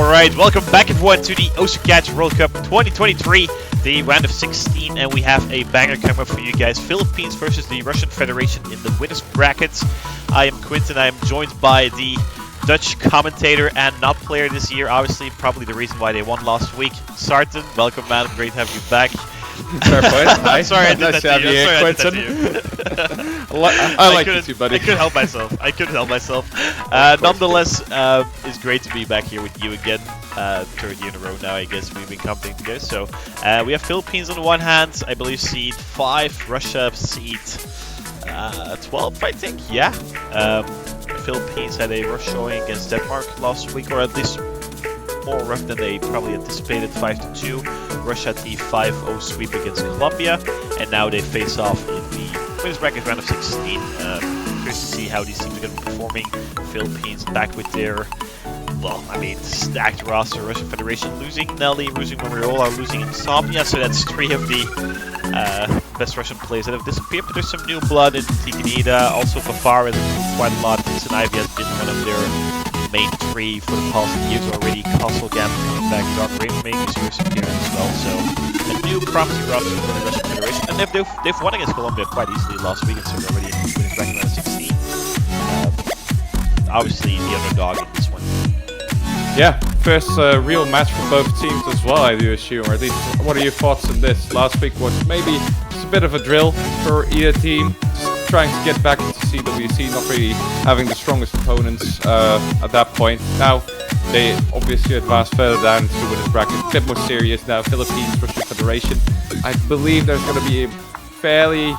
Alright, welcome back everyone to the Osaka World Cup 2023, the round of 16, and we have a banger coming up for you guys. Philippines versus the Russian Federation in the winners brackets. I am Quinten, I am joined by the Dutch commentator and not player this year, obviously probably the reason why they won last week. Sarton, welcome man, great to have you back. Fair point. I'm sorry I did nice that to you. I like you too, buddy. I couldn't help myself. Nonetheless, it's great to be back here with you again. Third year in a row now, I guess we've been coming together. So we have Philippines on the one hand, I believe seed 5, Russia seed 12, I think. Yeah. Philippines had a rough showing against Denmark last week, or at least more rough than they probably anticipated, 5-2. Russia had the 5-0 sweep against Colombia, and now they face off in the winners bracket round of 16. Curious to see how these teams are going to be performing. Philippines back with their, well, I mean, stacked roster. Russian Federation losing Nelly, losing Mariola, losing Insomnia, so that's 3 of the best Russian players that have disappeared, but there's some new blood in Tignida. Also Fafara has improved quite a lot. Ivy has been one of their main 3 for the past years already. Castle Gam coming back, Dark Rainmaker is here appearing as well, so a new promising roster for the Russian Federation. And they've won against Colombia quite easily last week, and so they're already winning bracket round 16. Obviously the underdog in this one. Yeah, first real match for both teams as well, I do assume. Or at least, what are your thoughts on this? Last week was maybe just a bit of a drill for either team. Just trying to get back into CWC, not really having the strongest opponents at that point. Now, they obviously advanced further down into the winners bracket. A bit more serious now, Philippines, Russian Federation. I believe there's going to be a fairly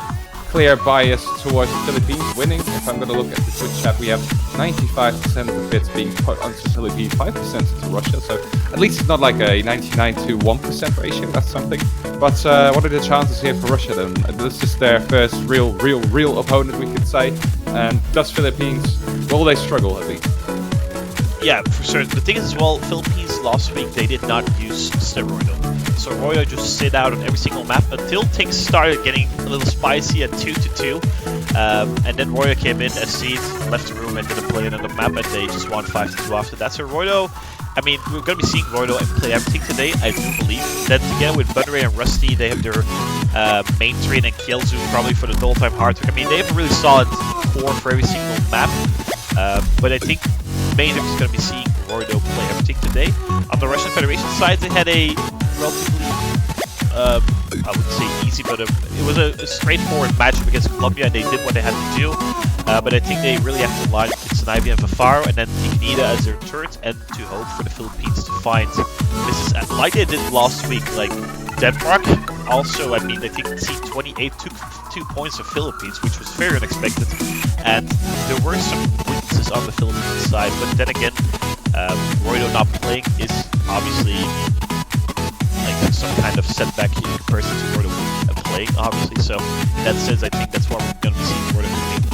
clear bias towards the Philippines winning. If I'm going to look at the Twitch chat, we have 95% of the bids being put onto the Philippines, 5% into Russia. So at least it's not like a 99 to 1% ratio. That's something. But what are the chances here for Russia then? This is their first real opponent, we could say. And does Philippines, will they struggle at least? Yeah, for sure. The thing is as well, Philippines last week, they did not use Steroido. So Royo just sit out on every single map until things started getting a little spicy at 2-2. And then Royo came in as seed, left the room and didn't play another map, and they just won 5-2 after that. So Royo, I mean, we're going to be seeing Royo play everything today, I do believe. Then together with Bunray and Rusty, they have their main 3, and then Kielzu probably for the whole time hard work. I mean, they have a really solid core for every single map. But I think mainly we're going to be seeing Royo play everything today. On the Russian Federation side, they had a relatively, I wouldn't say easy, but it was a straightforward matchup against Colombia, and they did what they had to do. But I think they really have to rely on Ivy and Fafaro, and then Tignida as their third, and to hope for the Philippines to find misses, like they did last week, like Denmark. Also, I mean, I think C28 took 2 points of Philippines, which was very unexpected, and there were some weaknesses on the Philippines side, but then again, Royo not playing is obviously like some kind of setback in comparison to Royo playing, obviously. So in that sense, I think that's why we're going to be seeing Royo playing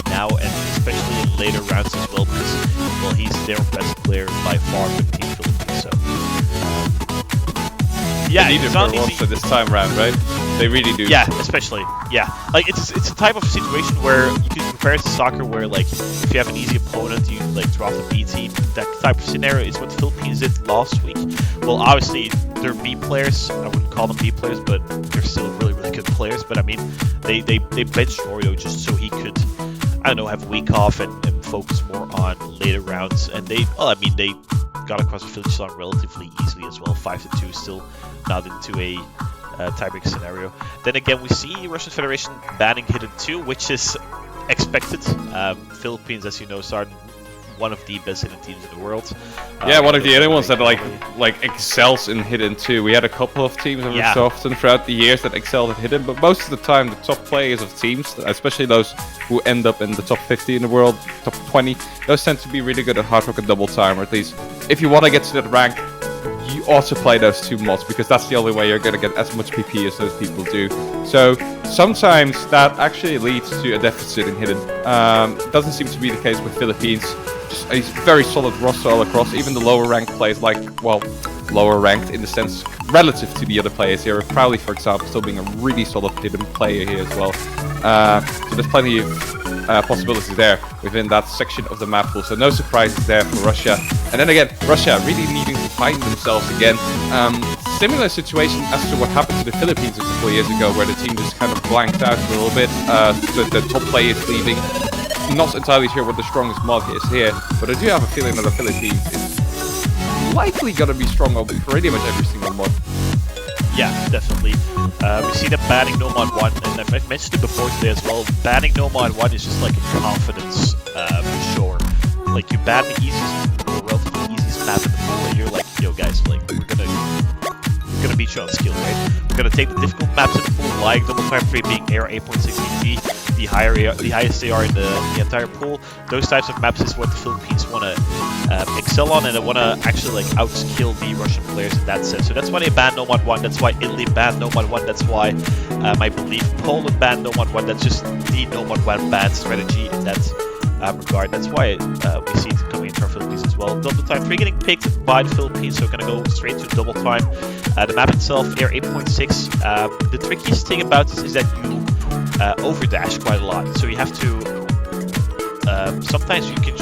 now, and especially in later rounds as well, because well, he's their best player by far with Team Philippines. So yeah, they need him for roster this time round, right? They really do. Yeah, especially. Yeah, like it's a type of situation where you can compare it to soccer, where like if you have an easy opponent, you like drop the B team. That type of scenario is what the Philippines did last week. Well, obviously they're B players. I wouldn't call them B players, but they're still really good players. But I mean, they benched Royo just so he could, I don't know, have a week off and focus more on later rounds. And they got across the finish line relatively easily as well. 5-2, still not into a tiebreak scenario. Then again, we see Russian Federation banning Hidden 2, which is expected. Philippines, as you know, started one of the best hidden teams in the world. Yeah, one of the other ones that like excels in Hidden 2. We had a couple of teams every so often throughout the years that excelled at Hidden, but most of the time the top players of teams, especially those who end up in the top 50 in the world, top 20, those tend to be really good at hard rock and double time, or at least if you want to get to that rank, you ought to play those 2 mods, because that's the only way you're going to get as much PP as those people do. So sometimes that actually leads to a deficit in Hidden. Doesn't seem to be the case with Philippines. Just a very solid roster all across. Even the lower ranked players, like, well, lower ranked in the sense relative to the other players here. Crowley, for example, still being a really solid Hidden player here as well. So there's plenty of possibilities there within that section of the map pool. So no surprises there for Russia. And then again, Russia really needing to find themselves again. Similar situation as to what happened to the Philippines a couple of years ago, where the team just kind of blanked out a little bit. The top players leaving. Not entirely sure what the strongest market is here, but I do have a feeling that the Philippines is likely going to be strong on pretty much every single mod. Yeah, definitely. We see them banning Nomad 1, and I've mentioned it before today as well. Banning Nomad 1 is just like a confidence for sure. Like, you ban the easiest, or relatively easiest map in the pool, and you're like, yo guys, like, we're gonna beat you on skill, right? We're gonna take the difficult maps in the pool, like Double Time 3 being AR 8.6 ET, the highest AR in the entire pool. Those types of maps is what the Philippines want to excel on, and they want to actually like outskill the Russian players in that sense. So that's why they banned Nomad 1, that's why Italy banned Nomad 1, that's why I believe Poland banned Nomad 1, that's just the Nomad 1 ban strategy in that regard. That's why we see it coming into our Philippines as well. Double Time 3 getting picked by the Philippines, so gonna go straight to Double Time. The map itself, AR 8.6. The trickiest thing about this is that you overdash quite a lot, so you have to sometimes you can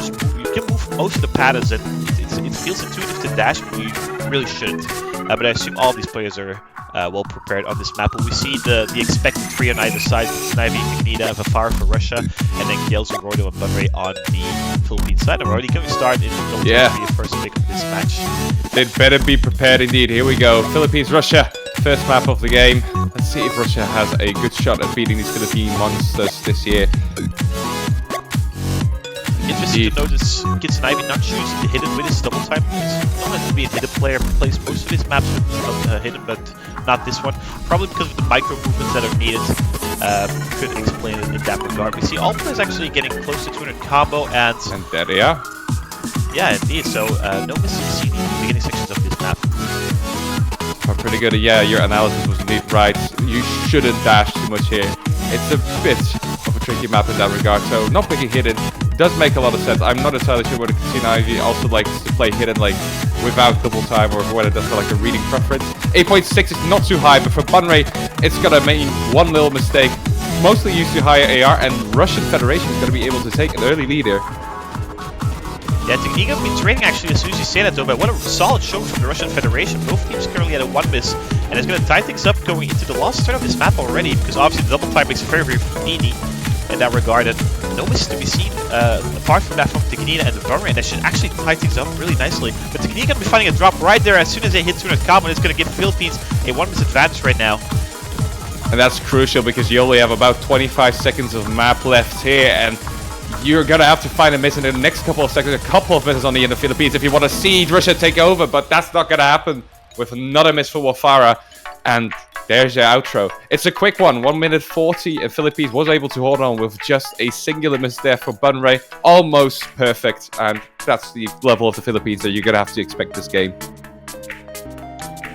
move most of the patterns, and it feels intuitive to dash, but you really shouldn't. But I assume all these players are well prepared on this map. But we see the expected three on either side: Snivy, Magneta, Vafar for Russia, and then Kielzo, Roydo, and Bunray on the Philippines side. And we're already going to start in the first pick of this match. They'd better be prepared indeed. Here we go. Philippines, Russia. First map of the game. Let's see if Russia has a good shot at beating these Philippine monsters this year. Interesting to notice Snivy not choosing to hit it with his double time. He's not meant to be a hidden player, plays most of his maps with hidden, but not this one. Probably because of the micro movements that are needed. Could explain it in that regard. We see all players actually getting close to 200 combo, and there they are. Yeah, indeed. So no misses seen in the beginning sections of this map. Oh, pretty good. Yeah, your analysis was indeed right. You shouldn't dash too much here. It's a bit of a tricky map in that regard. So not picking hidden does make a lot of sense. I'm not entirely sure whether Snivy also likes to play hidden like without double time, or whether that's like a reading preference. 8.6 is not too high, but for Bunray, it's gonna mean one little mistake. Mostly used to higher AR, and Russian Federation is gonna be able to take an early lead here. Yeah, Technique been training actually as soon as you say that though, but what a solid show from the Russian Federation. Both teams currently at a 1 miss, and it's going to tie things up going into the last turn of this map already, because obviously the double time makes it very, very needy in that regard, and no misses to be seen apart from that from Technique and the Bunray, and that should actually tie things up really nicely. But Technique going to be finding a drop right there as soon as they hit 200 combo, and it's going to give the Philippines a 1 miss advantage right now. And that's crucial because you only have about 25 seconds of map left here, and you're going to have to find a miss in the next couple of seconds, a couple of misses on the end of the Philippines if you want to see Russia take over, but that's not going to happen with another miss for Wafara. And there's your outro. It's a quick one, 1 minute 40, and Philippines was able to hold on with just a singular miss there for Bunray. Almost perfect, and that's the level of the Philippines that you're going to have to expect this game.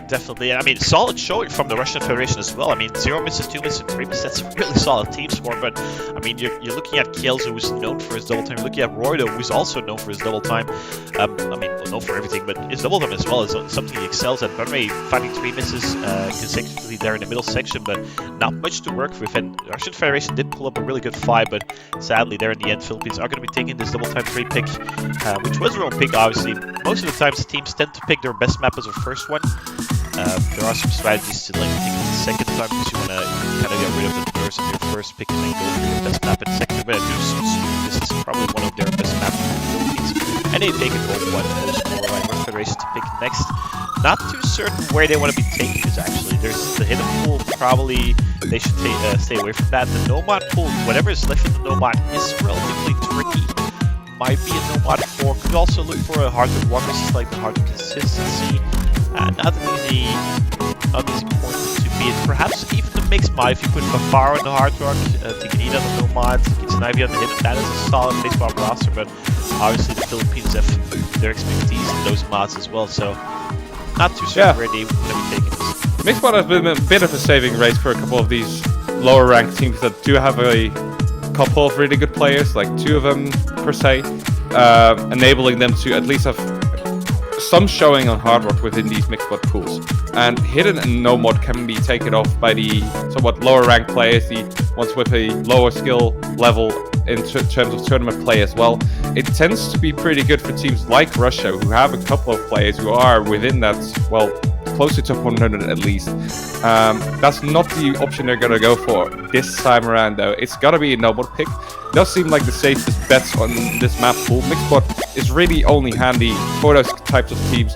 Definitely, and I mean, solid showing from the Russian Federation as well. I mean, 0 misses, 2 misses, 3 misses, that's a really solid team score, but I mean, you're looking at Kielzo, who's known for his double time, you're looking at Roydo, who's also known for his double time. I mean, well, known for everything, but his double time as well is something he excels at. Bunray finding 3 misses consecutively there in the middle section, but not much to work with, and the Russian Federation did pull up a really good fight, but sadly, there in the end, Philippines are going to be taking this double time 3 pick, which was their own pick, obviously. Most of the times, teams tend to pick their best map as a first one. There are some strategies to like take the second time because you want to kind of get rid of the nerves of your first pick and then go for your best map in second. But I do assume this is probably one of their best maps in the Philippines. And they take it both one most more like Russian Federation to pick next. Not too certain where they want to be taking this actually. There's the hidden pool, probably they should stay away from that. The Nomad pool, whatever is left in the Nomad is relatively tricky. Might be a Nomad 4, could also look for a Heart of Wonders, like the Heart of Consistency. Not an easy point to beat. Perhaps even the mixed mod, if you put Vafar on the Hard Rock, Tiganita on the Nomad, Snivy on the Hidden, that is a solid baseball roster, but obviously the Philippines have their expertise in those mods as well, so not too sure where they want to be taking this. Mixed mod has been a bit of a saving race for a couple of these lower ranked teams that do have a couple of really good players, like 2 of them per se, enabling them to at least have some showing on hard rock within these mixed mod pools. And hidden and no mod can be taken off by the somewhat lower ranked players, the ones with a lower skill level in terms of tournament play as well. It tends to be pretty good for teams like Russia, who have a couple of players who are within that, well, close to top 100 at least. That's not the option they're going to go for this time around, though. It's got to be a Nomad pick. It does seem like the safest bets on this map pool. Mixbot is really only handy for those types of teams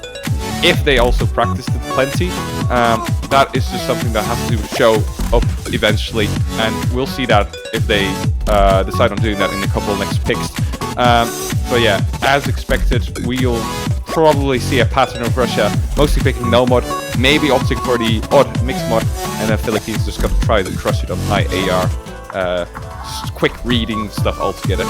if they also practiced it plenty. That is just something that has to show up eventually, and we'll see that if they decide on doing that in a couple of next picks. But yeah, as expected, we'll probably see a pattern of Russia mostly picking no mod, maybe opting for the odd mixed mod, and then Philippines just gonna try to crush it on high AR, just quick reading stuff altogether.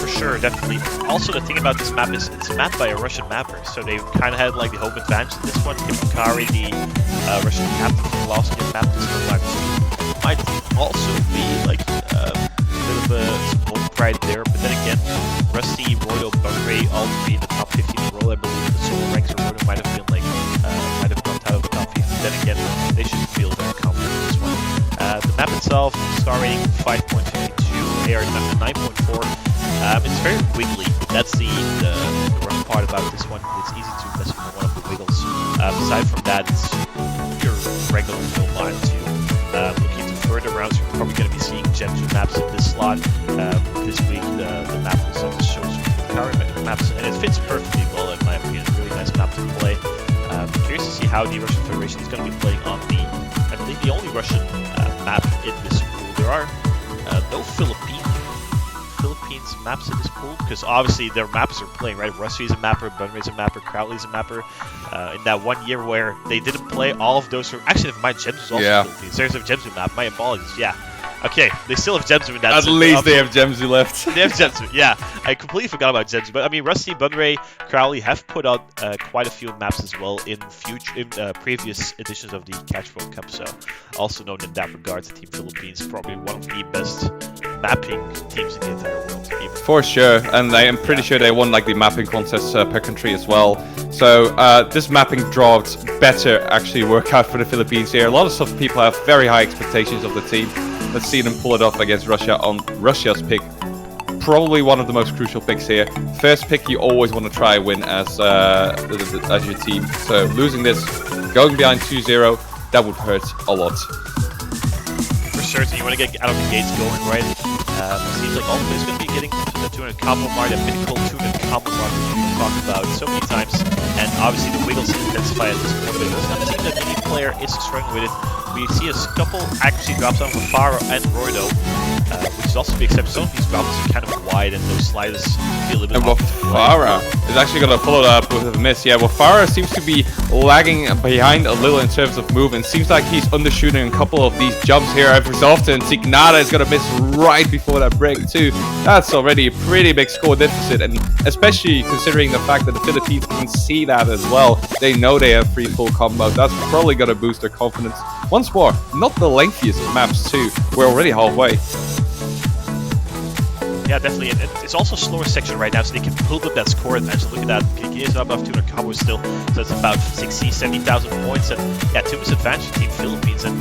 For sure, definitely. Also, the thing about this map is it's mapped by a Russian mapper, so they kind of had like the home advantage in this one. Kari, the Russian captain from last year, mapped this one might also be like a bit of a support pride there, but then again, Rusty, Royal, Bugray, all three in the top 15 in a row. I believe the solo ranks of Royal might have been like might have dropped out of the top 15. Then again, they should feel very confident in this one. The map itself, star rating 5.52, AR 9.4. It's very wiggly. That's the rough part about this one. It's easy to mess with one of the wiggles. Aside from that, it's your regular fill line too. Looking to further rounds, you're probably going to be seeing Gen 2 maps in this slot. This week, the map itself shows current maps, and it fits perfectly well in my opinion. Really nice map to play. Curious to see how the Russian Federation is going to be playing on the, I believe, the only Russian map in this pool. There are no Philippines maps in this pool, because obviously their maps are playing, right? Rusty is a mapper, Bunray's a mapper, Crowley's a mapper. In that 1 year where they didn't play, all of those were actually, my Gems was also Philippines. There's a Gemsu map. My apologies. Yeah. Okay, they still have Gemsu in that. At least they have Gemsu left. They have Gemsu, yeah. I completely forgot about Gemsu, but I mean, Rusty, Bunray, Crowley have put out quite a few maps as well in previous editions of the Catch World Cup. So, also known in that regard, Team Philippines probably one of the best mapping teams in the entire world. For sure, and I am pretty sure they won like the mapping contests per country as well. So this mapping draft better actually work out for the Philippines here. A lot of people have very high expectations of the team. Let's see them pull it off against Russia on Russia's pick. Probably one of the most crucial picks here. First pick you always want to try win as your team. So losing this, going behind 2-0, that would hurt a lot. For certain, you want to get out of the gates going, right? Seems like all the players going to be getting to the 200 combo mark, that mythical 200 combo mark that we've talked about so many times. And obviously the wiggles intensify at this point, but it's not a team that any player is struggling with it. We see a couple accuracy drops on Faro and Roydo, which is also to be accepted. Some of these drops are kind of wide and those sliders feel a little bit Wafara is actually going to follow that up with a miss. Yeah, Wafara seems to be lagging behind a little in terms of movement. Seems like he's undershooting a couple of these jumps here every so often. Tignada is going to miss right before that break too. That's already a pretty big score deficit, and especially considering the fact that the Philippines can see that as well. They know they have free full combo. That's probably going to boost their confidence. Once more, not the lengthiest of maps too. We're already halfway. Yeah, definitely. And it's also a slower section right now, so they can build up that score advantage. Look at that. He is above 200 combos still, so it's about 60,000, 70,000 points. And yeah, 2 minutes advantage to Team Philippines, and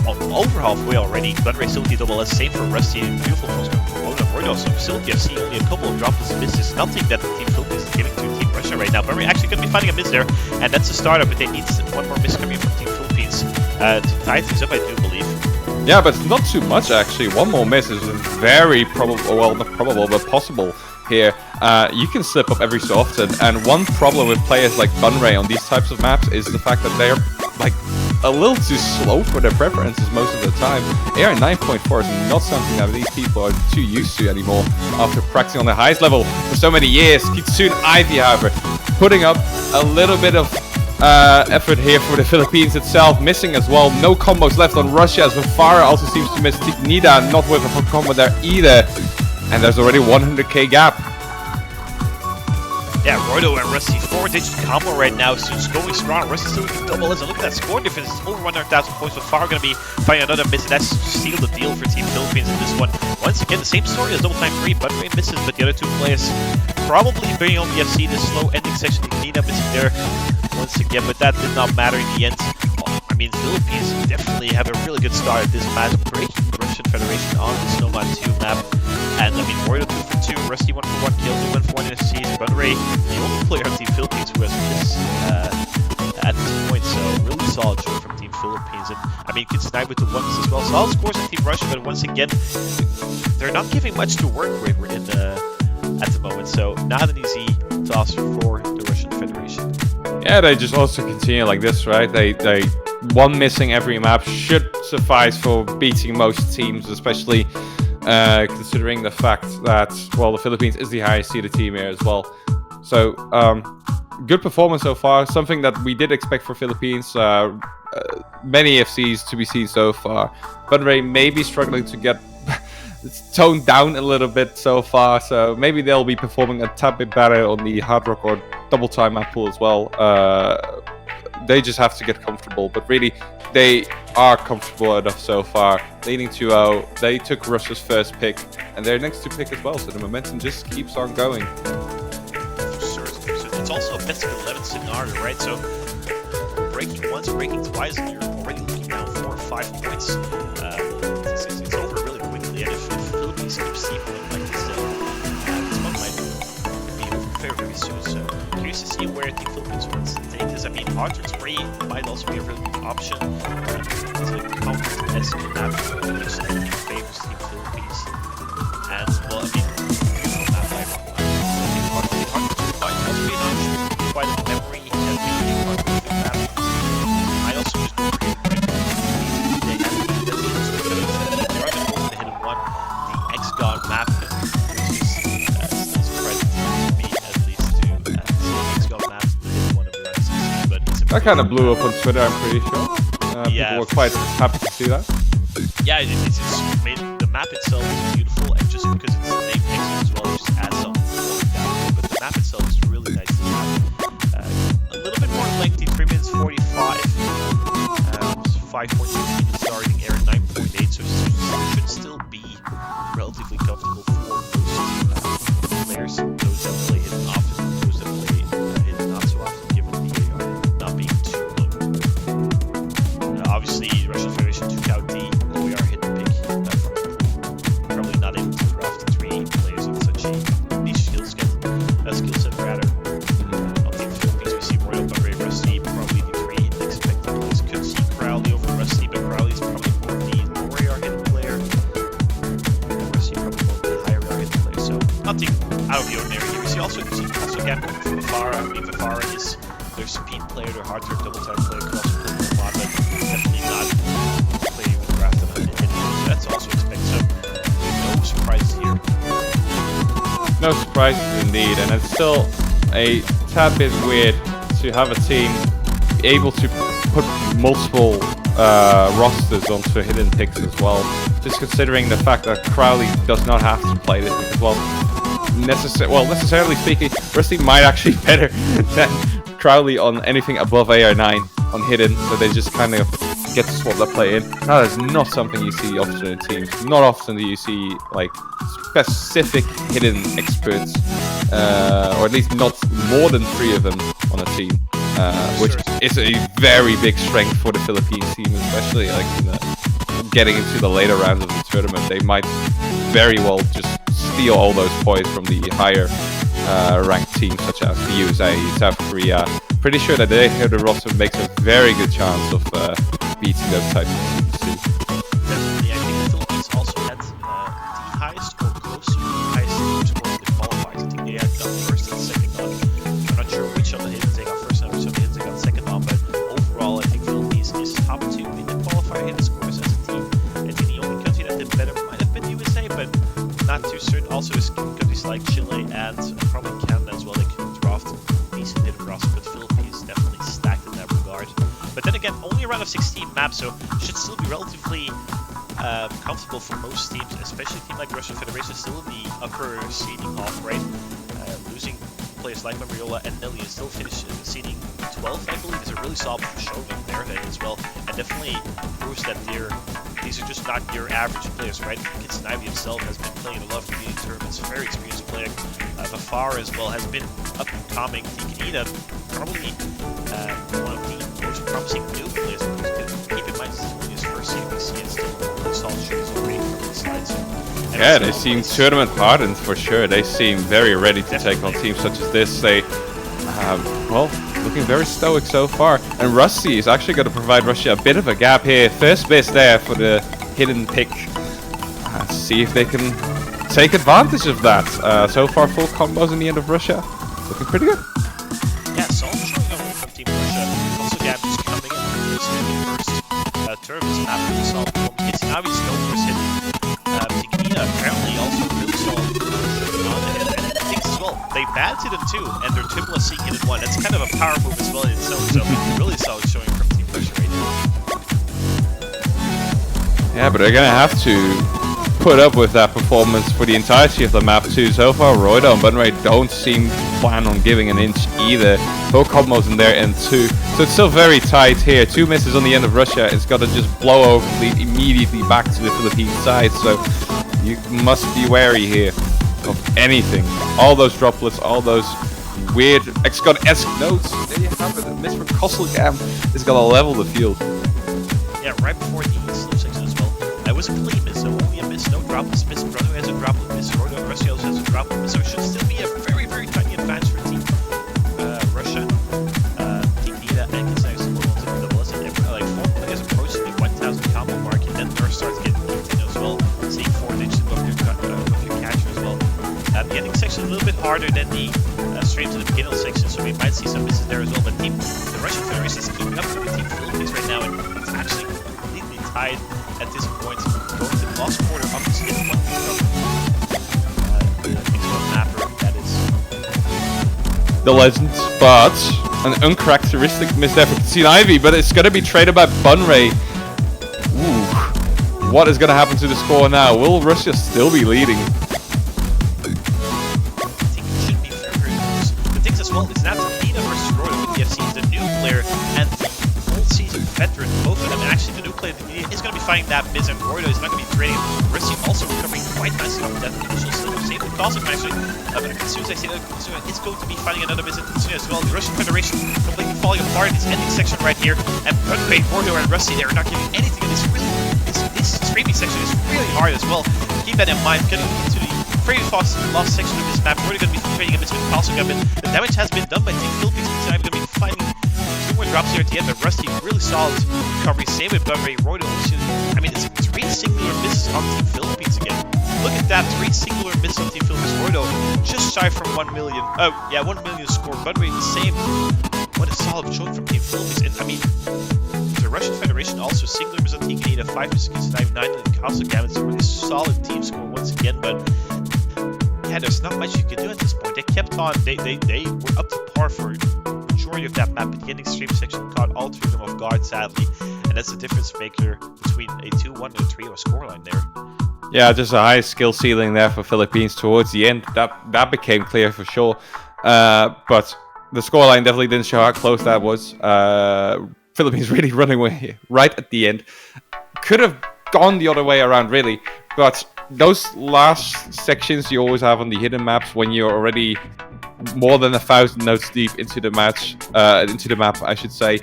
over halfway already. Bunray still double S, same for Rusty. Beautiful cross from Roydo. So Facility FC only a couple of dropless misses. Nothing that Team Philippines is giving to Team Russia right now. Bunray actually going to be fighting a miss there, and that's a startup, but they need one more miss coming from Team Philippines to tie things up, I do believe. Yeah, but not too much actually. One more miss is very probable, well, not probable, but possible here. You can slip up every so often, and one problem with players like Bunray on these types of maps is the fact that they're like a little too slow for their preferences most of the time. AR 9.4 is not something that these people are too used to anymore after practicing on the highest level for so many years. Kitsune Ivy, however, putting up a little bit of effort here for the Philippines itself, missing as well. No combos left on Russia, as Vafara also seems to miss. Tignida not with a combo there either, and there's already 100k gap. Yeah, Roydo and Rusty 4-digit combo right now, so it's going strong. Rusty still with double S, and look at that score difference. It's over 100,000 points. Vafara going to be finding another miss, and that's sealed the deal for Team Philippines in this one. Once again, the same story as double time 3, but Ray misses, but the other two players probably bringing on the FC. This slow ending section, Tignida missing there once again, but that did not matter in the end. I mean, Philippines definitely have a really good start at this match, breaking the Russian Federation on the Snowman 2 map. And I mean, Royal 2 for 2, Rusty 1 for 1 kills, 1 for 1 NFCs, Bunray, the only player on Team Philippines who has this at this point, so really solid show from Team Philippines. And I mean, can snipe with the ones as well. Solid scores on Team Russia, but once again, they're not giving much to work with at the moment. So not an easy task for the Russian Federation. Yeah, they just also continue like this, right? They one missing every map should suffice for beating most teams, especially considering the fact that, well, the Philippines is the highest seeded team here as well. So good performance so far. Something that we did expect for Philippines. Many FCs to be seen so far. Bunray may be struggling to get toned down a little bit so far, so maybe they'll be performing a tad bit better on the Hard Rock or Double Time map pool as well. They just have to get comfortable, but really they are comfortable enough so far. Leading 2-0, they took Russia's first pick, and their next 2 pick as well, so the momentum just keeps on going. Sure. So it's also a best of 11 scenario, right? So breaking once, breaking twice, and you're already looking down 4 or 5 points. It's over really quickly, and if Philippines keep steepling like this, this one might be over very soon. So curious to see where the Philippines wants to take this. I mean, Archer 3 might also be a really good option to counter the SK map, which I think favors Team Philippines. And well, I mean, not like Archer 2 might also be an option, quite a memory-heavy Archer 2 map. I also just agree with they have the hidden one, the X-God map, which is still surprising to me, at least, to see X-God map, the hidden one of the RO16, but it's That kind of blew up on Twitter, I'm pretty sure. Yeah, people were quite happy to see that. Yeah, it's just made the map itself is beautiful, and just because it's named X as well, it just adds some value. But the map itself is really nice to have. A little bit more lengthy, 3 minutes 45, 5.15 starting air, 9.8, so it should still be relatively comfortable for most players, those that play hidden often, those that play hidden not so often, given the AR not being too low. Obviously, the Russian Federation took out the OER hidden pick from the pool. Probably not able to draft 3 players on such a niche skill set rather. On Team Philippines, we see Royal, Bunray, Rusty, probably the 3 expected players. Could see Crowley over Rusty, but Crowley's probably more the lower AR hidden player. Rusty probably more the higher AR hidden player, so nothing out of the ordinary here. We see also again from Vafara. I mean, Vafara is their speed player, their hard work double time player, could also play with a lot, but definitely not play with draft and hidden. So that's also expected. So no surprises here. No surprises indeed, and it's still a tad bit weird to have a team able to put multiple rosters onto hidden picks as well. Just considering the fact that Crowley does not have to play this because, well, necessarily speaking, Rusty might actually be better than Crowley on anything above AR9 on hidden, so they just kind of get to swap that play in. That is not something you see often in teams. Not often do you see like specific hidden experts, or at least not more than 3 of them on a team, which is a very big strength for the Philippines team, especially like getting into the later rounds of the tournament. They might very well just steal all those points from the higher ranked teams such as the USA, South Korea. Pretty sure that the roster makes a very good chance of beating those types of teams too. Definitely, I think the Philippines also had the highest or close to the highest score in the qualifiers. I think they had got first and second on. I'm not sure which of the hidden they got first and which of the hidden they got second on, but overall I think Philippines is top 2 in the qualifier hidden scores as a team. I think the only country that did better might have been USA, but not too certain. Also is countries like Chile and probably Canada as well. They can draft decent hidden roster, but the Philippines definitely stacked in that regard. But then again, only a round of 16 maps, so should still be relatively comfortable for most teams, especially a team like Russian Federation, still in the upper seeding off, right? Losing players like Mariola and Nelly is still finished seeding 12th, I believe, is a really solid showing in their head as well, and definitely proves that these are just not your average players, right? Kitsunaivi himself has been playing a lot of community tournaments, very experienced player. Vafara as well has been up and coming. Tikanita, probably one of the most promising new players Yeah, they seem tournament hardened for sure. They seem very ready to take on teams such as this. They, well, looking very stoic so far. And Rusty is actually going to provide Russia a bit of a gap here. First base there for the hidden pick. See if they can take advantage of that. So far, full combos in the end of Russia. Looking pretty good. Yeah, solid showing up from Team Russia. Also, Gab is coming in first turn of this map. Really solid performance. It's obviously no first hit. Tikina apparently also really solid on the hit. And things as well, they bad hit them too, and they're triple SC hit in one. That's kind of a power move as well in itself. So really solid showing from Team Russia right now. Yeah, but they're gonna have to put up with that performance for the entirety of the map too. So far, Roydo and Bunray don't seem to plan on giving an inch either. Both combos in their end too. So it's still very tight here. 2 misses on the end of Russia. It's got to just blow over immediately back to the Philippine side. So you must be wary here of anything. All those droplets, all those weird Exgon-esque notes. There you have it. A miss from Kosselgam is going to level the field. Yeah, right before the slow section as well. That was a clean miss, so only a miss, no droplets miss. Brother has a droplet miss. Roydo and Russia also has a droplet miss. So it should still be a very, very tiny advantage for Team Russia. Team Nita and Kazakhs will also double us. Like 4 players approaching the 1,000 combo mark, and then Nurse starts getting kicked in as well. Seeing 4 digits above your catcher as well. The ending section is a little bit harder than the stream to the beginning section, so we might see some misses there as well. But the Russian Federation is keeping up with the Team Philippines right now, and it's actually completely tied at this point. Going to the last quarter of this hit one from the mapper, that is. The legend, but an uncharacteristic miss there for Casino Ivy, but it's going to be traded by Bunray. Ooh. What is going to happen to the score now? Will Russia still be leading? I think it should be very, very close. The things as well, it's not Nina versus Royal with the FC, the new player and the old season veteran, both of them. And actually, the new player is going to be fighting that miss, and Royal is not going to be trading. Russia also recovering quite nicely from that initial slip. Same with Cossack actually. But as soon as I say that, it's going to be fighting another miss as well. The Russian Federation completely falling apart in this ending section right here. And Bunray, Royal, and Rusty, they're not giving anything. And this streaming section is really hard as well. Keep that in mind. Getting into the very fast last section of this map, we're going to be trading a miss with Cossack. But the damage has been done by Team Philippines. I'm going to be fighting 2 more drops here at the end, but Rusty, really solid recovery. Same with Bunray, Royal. I mean, it's 3 singular misses on Team Philippines again. Look at that, 3 singular misses on Team Philippines. Royal just shy from 1 million. Oh, yeah, 1 million score. Bunray the same. What a solid showing from Team Philippines. And I mean, the Russian Federation also singular misses on Team Canada, 5 misses against 9 and Cossack. It's a really solid team score once again, but yeah, there's not much you can do at this point. They kept on, they were up to par for majority of that map, but the ending stream section caught all 3 of them off guard, sadly, and that's the difference maker between a 2-1 and a 3-0 scoreline there. Yeah, just a high skill ceiling there for Philippines towards the end. That became clear for sure. But the scoreline definitely didn't show how close that was. Philippines really running away right at the end. Could have gone the other way around, really, but those last sections you always have on the hidden maps when you're already more than 1,000 notes deep into the match, into the map, I should say,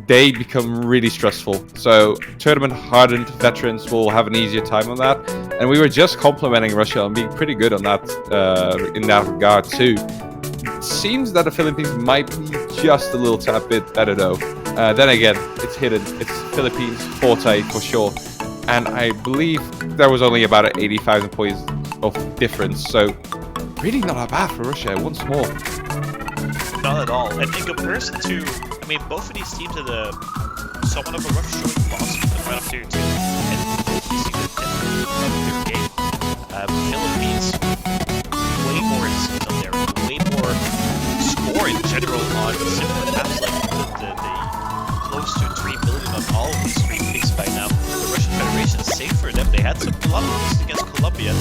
they become really stressful. So tournament hardened veterans will have an easier time on that. And we were just complimenting Russia on being pretty good on that, in that regard too. It seems that the Philippines might be just a little tad bit better though. Then again, it's hidden. It's Philippines forte for sure. And I believe there was only about 80,000 points of difference. So really not that bad for Russia once more. Not at all. And in comparison to, I mean, both of these teams had somewhat of a rough showing loss right up there too. And both these teams have definitely loved their game. Philippines, way more instant on there, way more score in general on similar maps like the close to 3 million on all of these stream picks by now. The Russian Federation is safe for them. They had a lot of misses against Colombia.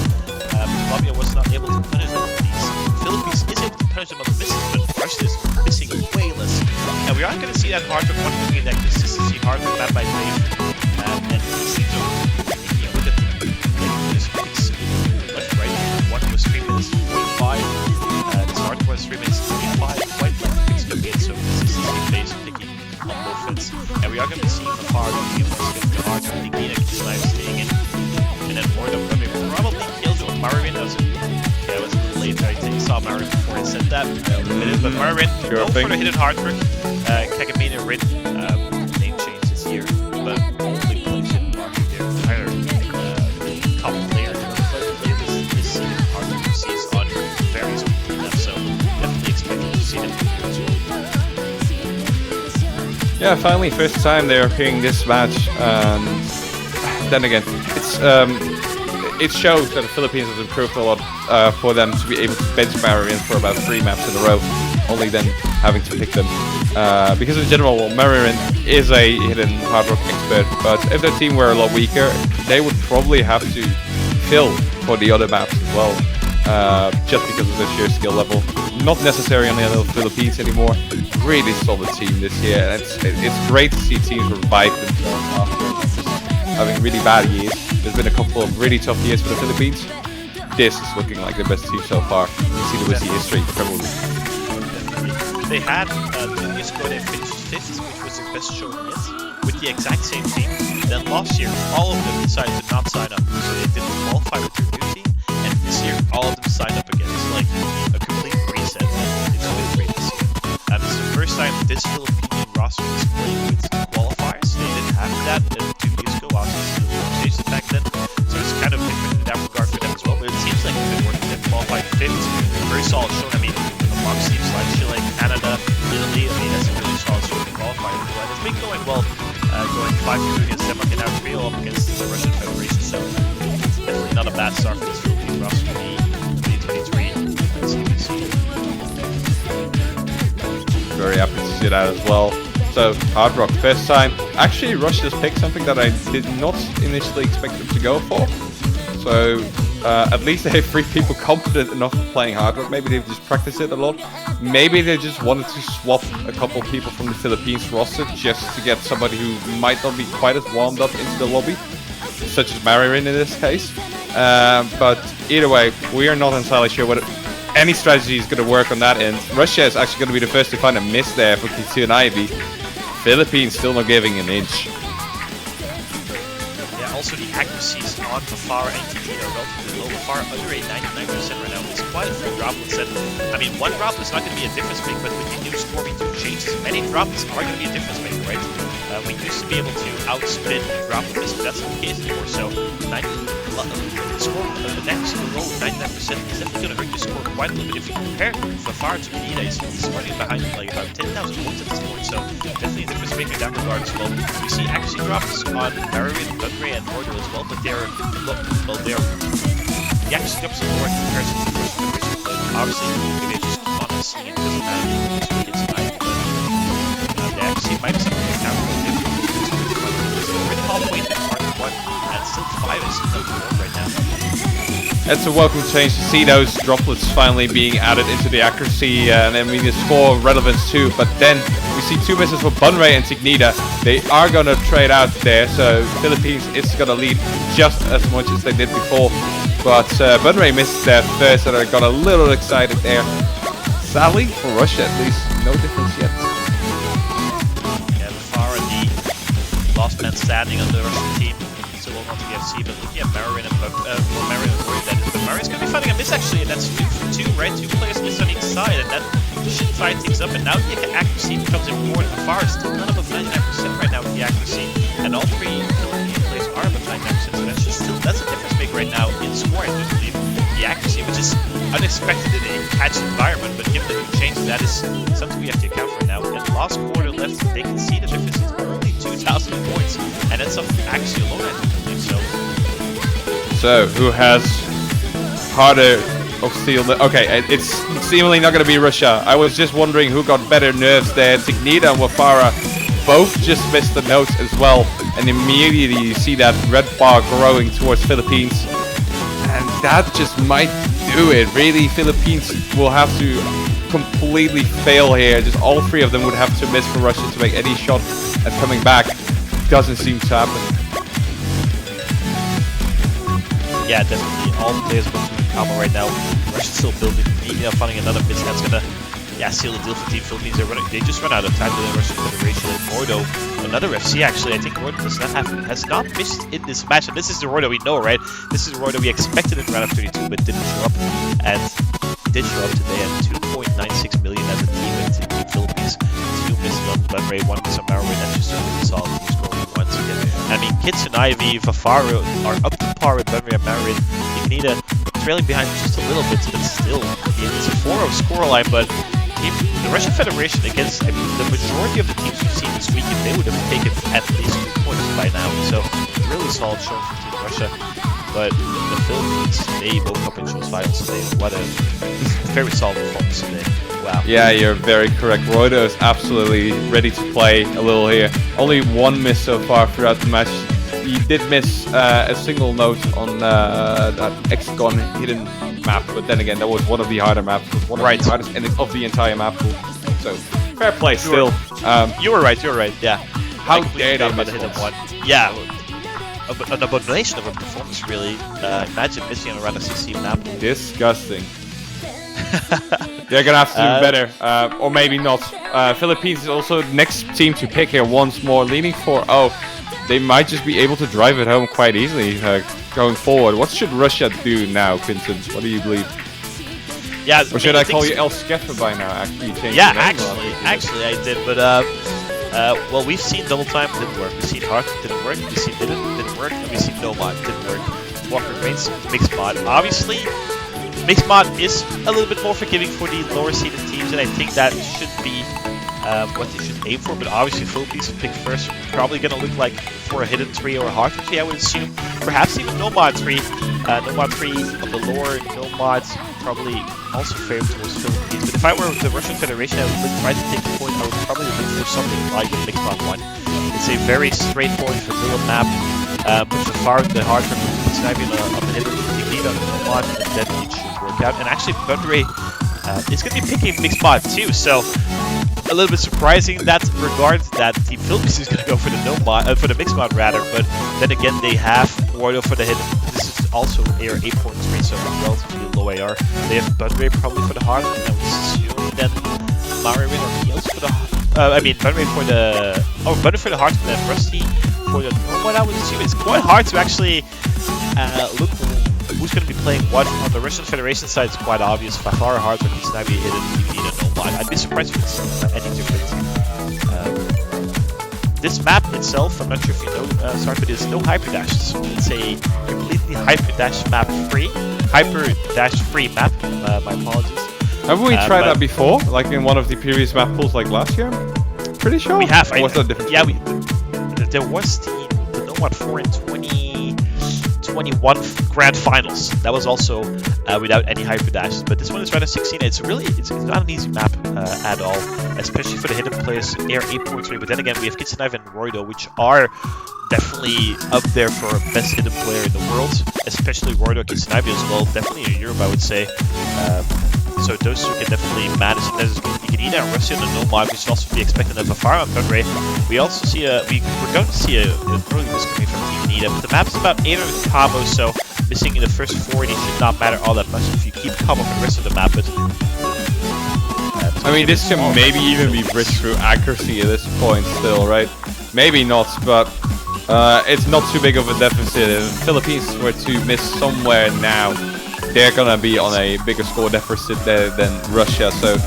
Colombia was not able to punish them. These Philippines is able to punish them on the misses, but Russia is missing way less. And we aren't going to see that hard, but one moving that consistency hard with map by Dave. And it seems to look at this picks left, right. One was 3 minutes 45. The start was 3 minutes 25. Quite left picks come in, so consistency based picking on both ends. And we are going to be seeing from hard on the it's going to be hard to pick in and staying in. And then more than probably kills I saw Marin before I said that. But Marin, go for the hidden hard trick. Kagamine and Rin, name change this year, but only plays in market there. Either top player, but this hard trick you see is on various people, so definitely expecting to see them. Yeah, finally, first time they're appearing this match. Then again, it shows that the Philippines has improved a lot for them to be able to bench Marin for about 3 maps in a row, only then having to pick them. Because in general, Marin is a hidden hard rock expert, but if their team were a lot weaker, they would probably have to fill for the other maps as well, just because of their sheer skill level. Not necessary on the other Philippines anymore. Really solid team this year, and it's great to see teams revive themselves after having really bad years. There's been a couple of really tough years for the Philippines. This is looking like the best team so far. You see the Wizzy history, probably. They had 2 years ago they finished 5th, which was their best showing yet, with the exact same team. Then last year, all of them decided to not sign up, so they didn't qualify with their new team. And this year, all of them signed up again. It's like a complete reset. It's really great to see. It's the first time this Philippine roster is playing with qualifiers. They didn't have that 2 years ago, obviously stages back then. So it's kind of different in that regard for them as well. But it seems like it's been working. They've qualified 5th. Very solid showing. I mean, among teams like Chile, Canada, Italy. I mean, that's a really solid showing to qualify. And it's been going well. Going 5-2 against Denmark and now 3-0 up against the Russian Federation. So definitely not a bad start for this Philippine roster for the 2023 CBC. Very happy to see that as well. So, Hard Rock, first time. Actually, Russia just picked something that I did not initially expect them to go for. So, at least they have 3 people confident enough of playing Hard Rock. Maybe they've just practiced it a lot. Maybe they just wanted to swap a couple people from the Philippines roster just to get somebody who might not be quite as warmed up into the lobby, such as Marin in this case. But either way, we are not entirely sure what any strategy is going to work on that end. Russia is actually going to be the first to find a miss there for T2 and Ivy. Philippines still not giving an inch. Yeah, also the accuracies on Mafara and Kiki are relatively low. Mafara under a 99% right now. It's quite a few droplets. And I mean, one droplet is not going to be a difference maker, but with the new Stormy 2 changes, many droplets are going to be a difference maker, right? We used to be able to outspin a droplet miss, but that's not the case anymore. So, the next roll 99% is definitely going to hurt your score quite a little bit. If you compare Mafara to Benita, he's running behind like about 10,000 points at this point. So, definitely a difference maker in that regard as well. We see accuracy drops on Marin, Gunray, and Mordo as well, but the accuracy drops are more in comparison to the first generation. But obviously, maybe it's just fun to see it doesn't matter if it's tonight. But the accuracy might be something to account for. We're halfway in part 1, and still 5 is no more right now. It's a welcome change to see those droplets finally being added into the accuracy, and then we need score relevance too. But then we see 2 misses for Bunray and Tignita. They are going to trade out there, so Philippines is going to lead just as much as they did before. But Bunray missed their first, and I got a little excited there. Sadly, for Russia at least, no difference yet. Yeah, Mafara, the last man standing on the Russian team. Still hold on to the FC, but looking at Marin and Roy, that Marin's going to be fighting a miss actually, and that's 2 for 2, right? 2 players miss on each side, and that should tie things up. And now the accuracy becomes important. Mafara is still not above 99% right now with the accuracy, and all 3 Philippine players are above 99%, so that's a difference maker right now in scoring. I believe the accuracy, which is unexpected in a catch environment, but given the new change, that is something we have to account for now. And last quarter left, they can see the difference is only 2,000 points, and that's off accuracy alone, I believe. So, who has harder of steel? Okay, it's seemingly not going to be Russia. I was just wondering who got better nerves there. Tignita and Mafara both just missed the notes as well, and immediately you see that red bar growing towards Philippines, and that just might do it. Really, Philippines will have to completely fail here. Just all 3 of them would have to miss for Russia to make any shot at coming back. Doesn't seem to happen. Yeah, definitely. All the players going through the combo right now. Russia's still building. Finding another miss that's gonna, seal the deal for Team Philippines. They just run out of time with the Russian Federation. And Mordo, another FC actually. I think Mordo has not missed in this match. And this is the Mordo we know, right? This is the Mordo we expected in round of 32, but didn't show up. And did show up today at 2.96 million as a team in Team Philippines. 2 misses on Benray, 1 miss on Marwin. That's just a really solid team scoring once again. I mean, Kits and Ivy, Vafaro are up to par with Benray and Marwin. Ignita trailing behind just a little bit, but still, it's a 4-0 scoreline. But the Russian Federation against, I mean, the majority of the teams we've seen this weekend, they would have taken at least 2 points by now. So, really solid showing from Team Russia. But the Philippines, they woke up in Shoals Finals today. What a very solid performance today. Wow. Yeah, you're very correct. Roido is absolutely ready to play a little here. Only 1 miss so far throughout the match. He did miss a single note on that Hexagon hidden map, but then again, that was one of the harder maps. It was one of the hardest endings of the entire map pool. So, fair play still. You were right, yeah. How dare they miss one? Yeah. An abomination of a performance, really. Imagine missing around a 16 map. Disgusting. They're gonna have to do better, or maybe not. Philippines is also the next team to pick here once more, leaning for. They might just be able to drive it home quite easily going forward. What should Russia do now, Quinton? What do you believe? Yeah. Or should I call you El Skeffer by now? Actually, yeah, actually, I did, but well, we've seen Double Time, didn't work. We've seen Heart, didn't work. We've seen didn't work. And we've seen No Mod, didn't work. Walker Reigns, Mixed Mod. Obviously, Mixed Mod is a little bit more forgiving for the lower seeded teams, and I think that should be what they should aim for. But obviously, Philippines will pick first. Probably going to look like for a Hidden 3 or a Heart 3, I would assume. Perhaps even No Mod 3. No Mod 3 on the lower, No Mods probably also favored towards Philippines. But if I were the Russian Federation, I would try to take the point. I would probably look for something like Mixed Mod 1. It's a very straightforward vanilla map. With the far the hard from sniping on the hidden technique on the No Mod, and then it should work out. And actually, Benray is going to be picking Mixed Mod too, so a little bit surprising in that regard that Team Philippines is going to go for the No Mod, for the Mixed Mod rather. But then again, they have Roido for the hidden. This is also AR 8.3, so relatively low AR. They have Benray probably for the hard, and I would assume then Marwin or Niels for the. I mean, Benray for the. Oh, Benray for the hard, and then Rusty for the No Mod. I would assume it's quite hard to actually look who's going to be playing what. On the Russian Federation side, it's quite obvious. Fafara hard, or Kisnavi hidden, DV, and No Mod. I'd be surprised if it's any different. This map itself, I'm not sure if you know, but there's no hyper dashes. It's a completely hyper dash map free. Hyper dash free map. My apologies. Haven't we tried that before? Like in one of the previous map pools, like last year? Pretty sure. We have. Or was that different? Yeah, there was the No Mod 4 in 2021 Grand Finals. That was also without any hyper dashes. But this one is Rana 16. It's not an easy map at all, especially for the hidden players. AR 8.3. But then again, we have Kitsenev and Roido, which are definitely up there for best hidden player in the world, especially Roido Kitsenev as well. Definitely in Europe, I would say. So those two can definitely manage. And there's Ignita and Russia and No Mod, which should also be expected of Vafaro and Benray. We also see we're going to see an early miss coming from Ignita, but the map is about 8 of combos, so missing in the first 40 should not matter all that much if you keep combo for the rest of the map. But I mean, this can maybe even be bridged through accuracy at this point still, right? Maybe not, but it's not too big of a deficit. If the Philippines were to miss somewhere now, they're gonna be on a bigger score deficit there than Russia, so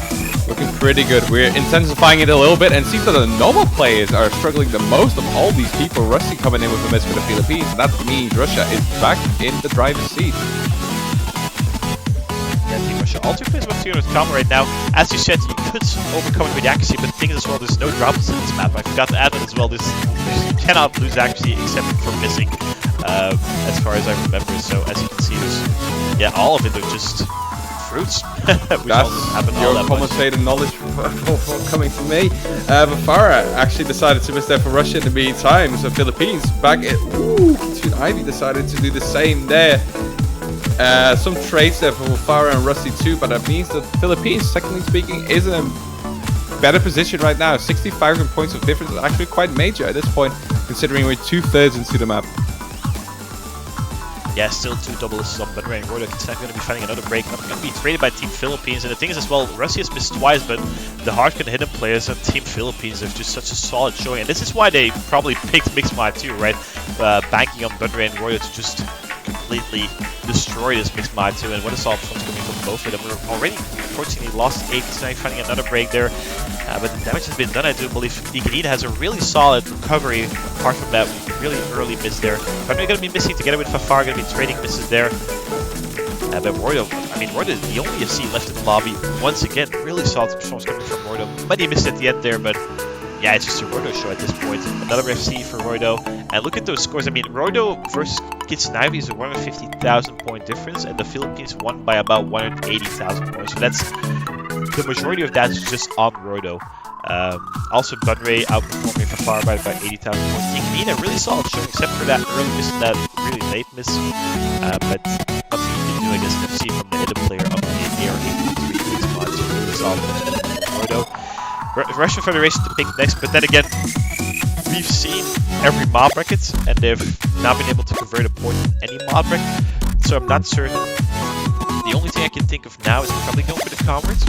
looking pretty good. We're intensifying it a little bit, and it seems that the normal players are struggling the most of all these people. Rusty coming in with a miss for the Philippines, and that means Russia is back in the driver's seat. Yeah, Team Russia also plays with Theodore's combo right now. As you said, you could overcome it with accuracy, but the thing is as well, there's no drops in this map. I forgot to add that as well. You cannot lose accuracy except for missing, as far as I remember. So as you can see, there's all of it are just fruits. That's your commentator knowledge for coming from me. Vafara actually decided to miss there for Russia in the meantime. So Philippines back in. Ooh, Ivy decided to do the same there. Some trades there for Vafara and Rusty too, but that means that Philippines, technically speaking, is in a better position right now. 65 points of difference is actually quite major at this point, considering we're 2/3 into the map. Yeah, still 2 double assists on Benray and Roido. It's not going to be finding another break. Not going to be traded by Team Philippines. And the thing is as well, Russia's missed twice, but the hard-can hidden players on Team Philippines have just such a solid showing. And this is why they probably picked Mixed Mod too, right? Banking on Benray and Roido to just completely destroy this Mixed Mod too. And what a solid performance coming from both of them. We're already unfortunately lost 89, finding another break there. But the damage has been done, I do believe. Ignita has a really solid recovery, apart from that really early miss there. But we're going to be missing together with Fafar, going to be trading misses there. But Roydo, I mean, Roydo is the only FC left in the lobby. Once again, really solid performance coming from Roydo. But he missed at the end there, but yeah, it's just a Roydo show at this point. Another FC for Roydo. And look at those scores. I mean, Roydo versus Kitsunavi is a 150,000 point difference, and the Philippines won by about 180,000 points. So that's the majority of that is just on Roydo. Also, Bunray outperforming Fafar by about 80,000 points. Ignita, really solid showing, except for that early miss and that really late miss. But nothing you can do against FC from the hidden player up in the air. 83 spots, really solid Roydo. Russian Federation to pick next, but then again, we've seen every mob bracket, and they've not been able to convert a point in any mob bracket, so I'm not certain. The only thing I can think of now is probably going for the Comrades.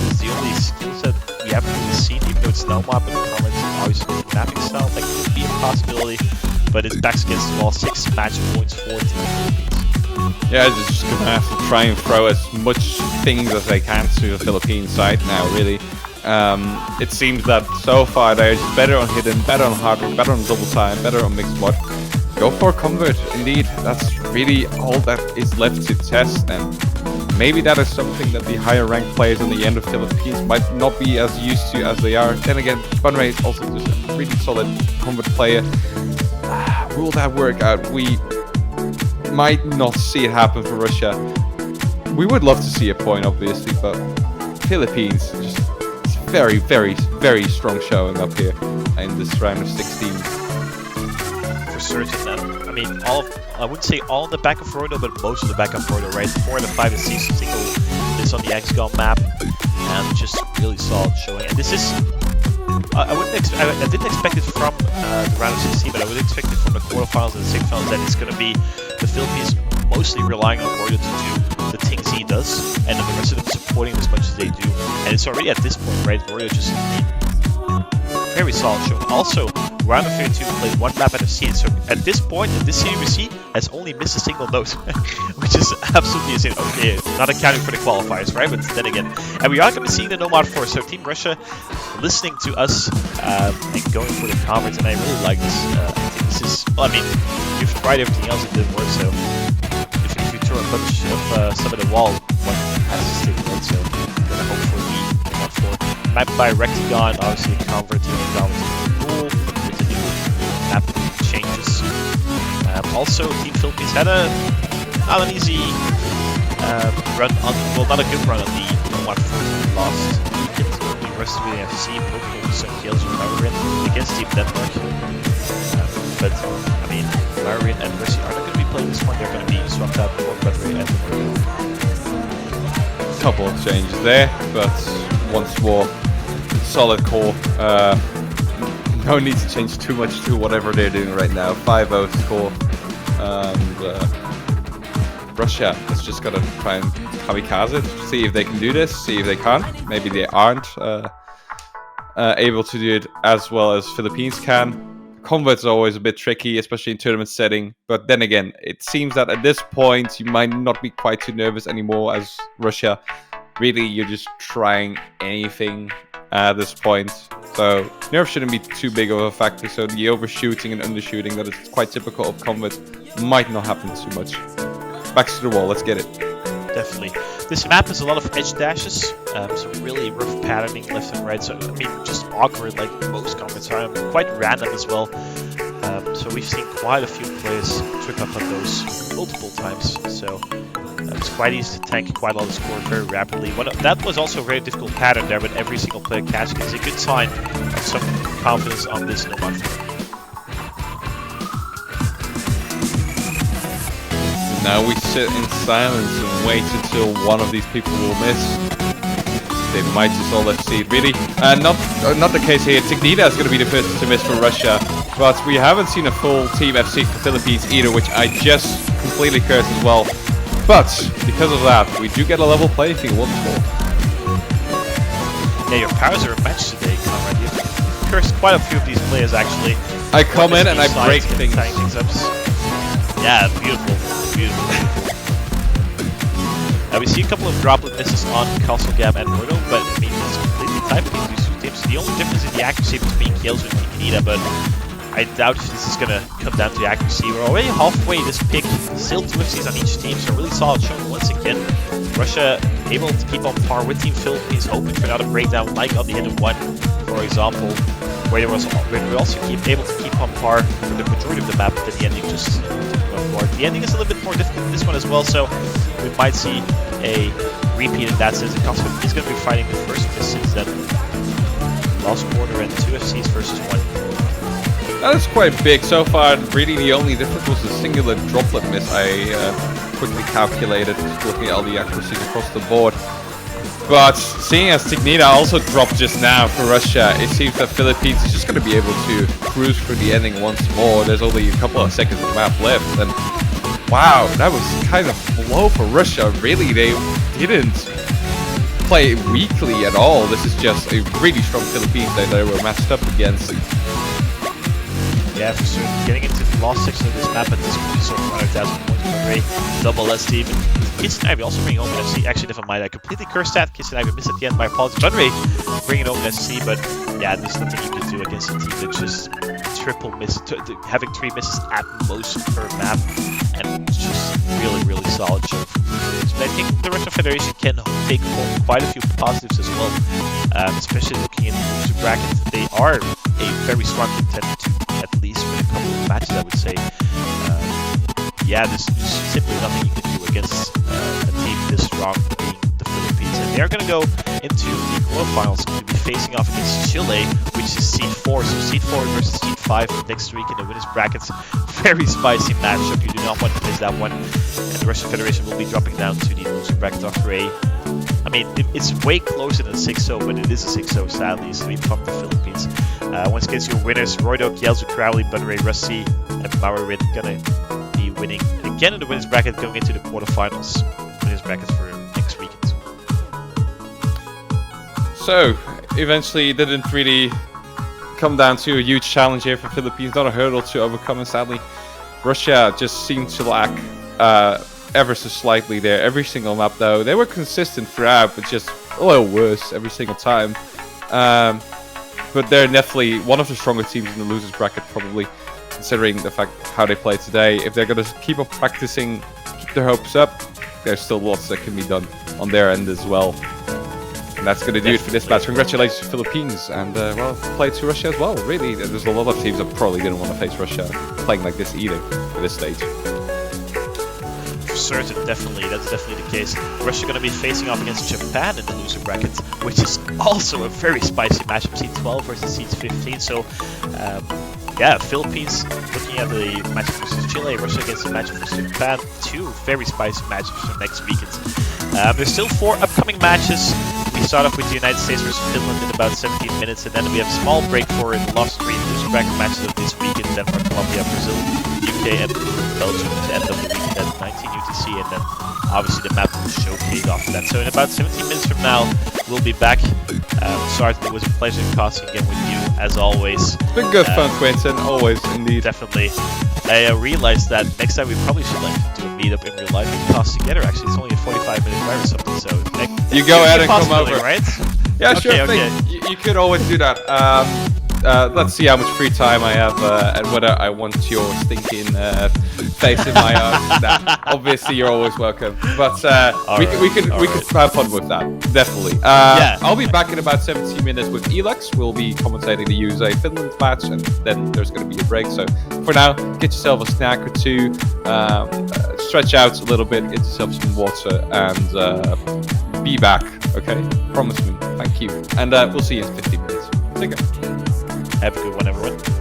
It's the only skill set we haven't really seen, even though it's no mob, but the Comrades obviously the mapping style, that could be a possibility, but it's backs against the wall, 6 match points for Team Philippines. Yeah, they're just gonna have to try and throw as much things as they can to the Philippine side now, really. It seems that so far they're just better on hidden, better on hardware, better on double time, better on mixed mod. Go for convert, indeed. That's really all that is left to test, and maybe that is something that the higher ranked players in the end of Philippines might not be as used to as they are. Then again, Bunray is also just a really solid convert player. Will that work out? We might not see it happen for Russia. We would love to see a point, obviously, but Philippines just very, very, very strong showing up here in this round of 16. For certain, I mean, I wouldn't say all in the back of Roydo, but most of the back of Roydo, right? 4 out of 5 is single this on the XCOM map, and just really solid showing. And this is, I didn't expect it from the round of 16, but I would expect it from the quarterfinals and the semifinals that it's going to be the Philippines mostly relying on Roydo to do the things he does, and then the rest of them supporting as much as they do. And it's already at this point, right? Roydo just very solid show. Also, round of 32 played 1 map out of scene, so at this point, in this series we see, has only missed a single note, which is absolutely insane. Okay, not accounting for the qualifiers, right? But then again, and we are going to be seeing the Nomad 4, so Team Russia listening to us and going for the comments, and I really like this. I think this is, well, I mean, you've tried everything else, it didn't work, so if you throw a bunch of stuff at the wall, one has to stick, right? So I'm going to hope for the Nomad 4. Mapped by Rectagon, obviously converting it down to the rule with the new map changes. Also, Team Philippines had not an easy run on, well, not a good run on the Nomad 4 lost. The rest of the FC, hopefully some kills from Marin against Team Denmark. But, I mean, Marin and Mercy are not going to be playing this one, they're going to be swapped out for Buttery and Marin. Couple of changes there, but once more, solid core. No need to change too much to whatever they're doing right now. 5-0 score. And Russia has just got to try and kamikaze it, see if they can do this, see if they can't. Maybe they aren't able to do it as well as Philippines can. Converts are always a bit tricky, especially in tournament setting. But then again, it seems that at this point, you might not be quite too nervous anymore as Russia. Really, you're just trying anything at this point. So nerves shouldn't be too big of a factor. So the overshooting and undershooting that is quite typical of Convert might not happen too much. Back to the wall, let's get it. Definitely. This map has a lot of edge dashes, some really rough patterning left and right, so I mean, just awkward like most Converts are, quite random as well. So we've seen quite a few players trip up on those multiple times, so it's quite easy to tank quite a lot of score very rapidly. That was also a very difficult pattern there, but every single player catching is a good sign of some confidence on this Nomad. Now we sit in silence and wait until one of these people will miss. They might just all let's see, really. Not the case here. Tignita is going to be the first to miss for Russia, but we haven't seen a full Team FC for Philippines either, which I just completely cursed as well. But because of that, we do get a level playing field once more. Yeah, your powers are a match today, Conrad. You've cursed quite a few of these players actually. I come in and I break things. Yeah, beautiful. Beautiful. We see a couple of droplet misses on Castle Gab and Roto, but I mean, it's completely tied between these two teams. The only difference is the accuracy between Kielzo and Nikita, but I doubt if this is going to come down to the accuracy. We're already halfway this pick, still 2 FCs on each team, so really solid showing once again. Russia able to keep on par with Team Philippines, hoping for another breakdown like on the end of 1, for example, where we also able to keep on par for the majority of the map, but the ending just the ending is a little bit more difficult in this one as well, so we might see a repeat in that sense. The Cosmo is going to be fighting the first miss since then. Last quarter and 2 FCs versus 1. That is quite big. So far, really the only difference was a singular droplet miss. I quickly calculated, looking at all the accuracies across the board. But seeing as Tignita also dropped just now for Russia, it seems that Philippines is just going to be able to cruise through the ending once more. There's only a couple of seconds of map left, and wow, that was kind of low for Russia. Really, they didn't play weakly at all. This is just a really strong Philippines that they were matched up against. Yeah, for sure. Getting into the last section of this map at this point, so 500,000 points per rate, double less team. Kids and Ivy also bringing home an FC. Actually, never mind, I completely cursed that. Kids and Ivy missed at the end, my apologies. Bunray bringing home an FC, but yeah, there's nothing you can do against a team that just triple miss, having 3 misses at most per map, and it's just really solid show. But I think the Russian Federation can take home quite a few positives as well, especially looking in the bracket. They are a very strong contender to at least win a couple of matches, I would say. Yeah, there's simply nothing you can do against a team this strong, being the Philippines. And they're going to go into the quarterfinals, going to be facing off against Chile, which is seed 4. So seed 4 versus seed 5 next week in the winners brackets. Very spicy matchup. You do not want to miss that one. And the Russian Federation will be dropping down to the loser bracket after a. I mean, it's way closer than 6-0, but it is a 6-0, sadly, sweep from the Philippines. Once again, your winners, Roydo, Kielzo, Crowley, Bunray, Rusty, and Maurin gonna be winning again in the winners bracket, going into the quarterfinals. Winners bracket for next weekend. So, eventually it didn't really come down to a huge challenge here for Philippines, not a hurdle to overcome, and sadly, Russia just seemed to lack ever so slightly there. Every single map though, they were consistent throughout, but just a little worse every single time. But they're definitely one of the stronger teams in the losers bracket, probably, considering the fact how they play today. If they're going to keep on practicing, keep their hopes up, there's still lots that can be done on their end as well. And that's going to do it for this match. Congratulations to Philippines, and well, play to Russia as well. Really, there's a lot of teams that probably didn't want to face Russia playing like this either at this stage. Certain, definitely, that's definitely the case. Russia going to be facing off against Japan in the loser bracket, which is also a very spicy matchup, seed 12 versus seed 15. So, yeah, Philippines looking at the matchup versus Chile, Russia against the matchup versus Japan. 2 very spicy matchups for next weekend. There's still 4 upcoming matches. We start off with the United States versus Finland in about 17 minutes, and then we have a small break for the last 3 loser bracket matches of this weekend: Denmark, Colombia, Brazil, UK, and Belgium to end of the weekend at 19 UTC, and then obviously the map will showcase after that. So in about 17 minutes from now, we'll be back. Sorry, it was a pleasure casting again with you, as always. It's been good fun, Quentin, always, indeed. Definitely. I realized that next time we probably should do a meetup in real life and cast together. Actually, it's only a 45-minute drive or something, so... You go ahead and come over. Right? Yeah, okay, sure okay. thing. You could always do that. Let's see how much free time I have and whether I want your stinking face in my eyes. Nah, obviously, you're always welcome. But we could have fun with that, definitely. Yeah. I'll be back in about 17 minutes with Elux. We'll be commentating the USA-Finland match, and then there's going to be a break. So for now, get yourself a snack or two, stretch out a little bit, get yourself some water, and be back. Okay, promise me. Thank you, and we'll see you in 15 minutes. Take care. Have a good one, everyone.